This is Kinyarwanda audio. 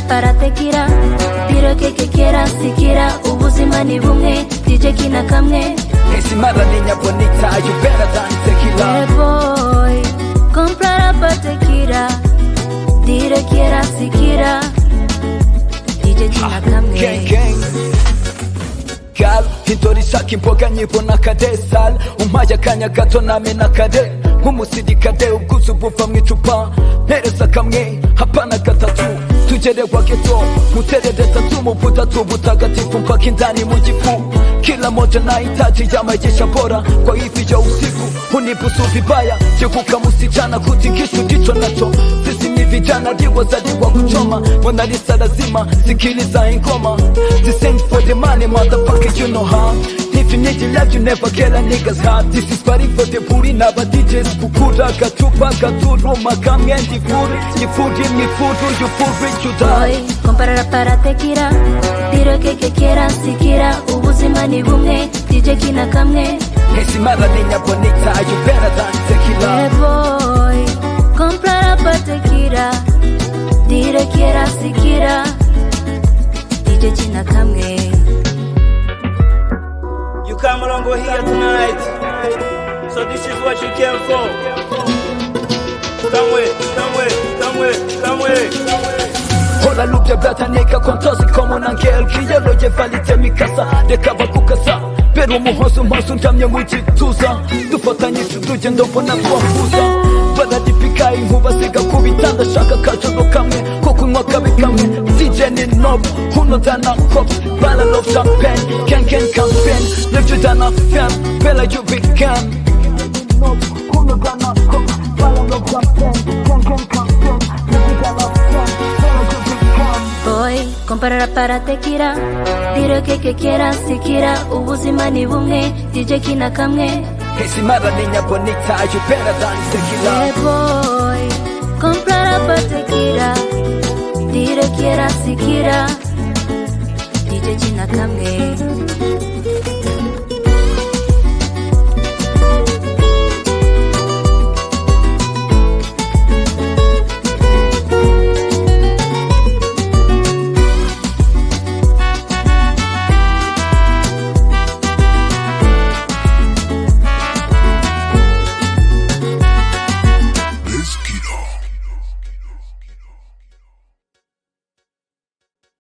para tequila. Dile que quieras si quiera. Ubuzima ni bumwe, DJ kina kamwe. Ese mara niña bonita, you better than tequila. Hey boy, comprar para tequila. Dile quiera si quiera. DJ kina kamwe. Gang gang Gal, hintori shaka imboga nyibona kade sal. Umpaye akanya gato namena kade. Nk'umusirikare ubwuzu buva mu icupa. Mpereza kamwe, hapana gatatu. Tugere kwa geto, muterere tatu mu butatu butagatifu mpaka indani mu gifu. Kila moja nahitaji ya maisha bora. Kwa hivyo usiku hunibusu vibaya. Chekuka msichana kutikishu jicho nacho. Sisi ni vijana liwazaliwa kuchoma. Wanalisa lazima sikiliza ingoma. This ain't for the money motherfucker, you know how. If you need your life, you never get a nigga's heart. This is party for the booty, naba DJs kukura gachupa gaturuma kamwe ndifuri. Nifuri nifuru, you full rich, you die. Boy, comprar para tequila. Dile que quieras si quiera. Ubuzima ni bumwe, DJ kina kamwe. Ese mara niña bonita, you better than tequila. Hey boy, comprar para tequila. Dile quiera si quiera. DJ kina kamwe. You come along go here tonight, so this is what you came for. Come with, come with, come with, come with. Hola lubya byataneka kontozi komo na ngel kiyelo yevalite mikasa reka bakukasa pero umuhozo mpozo ndamye mu gituza dufatanyije urugendo mbona twahuza baradipika inkuba zigakubita ndashaka kajoro kamwe ko kunywa kabi kamwe DJ ni nob huno dana cops bottle of champagne can campaign live you dana fam bella you become huno dana cops bottle of champagne can campaign live you dana fam bella you become. Boy, comprar para tequila. Dile que quieras si quiera. Ubuzima ni bumwe, DJ kina kamwe. Ese mara niña bonita, you better than tequila. Hey boy, comprar para tequila. Dile quiera si quiera. DJ kina kamwe.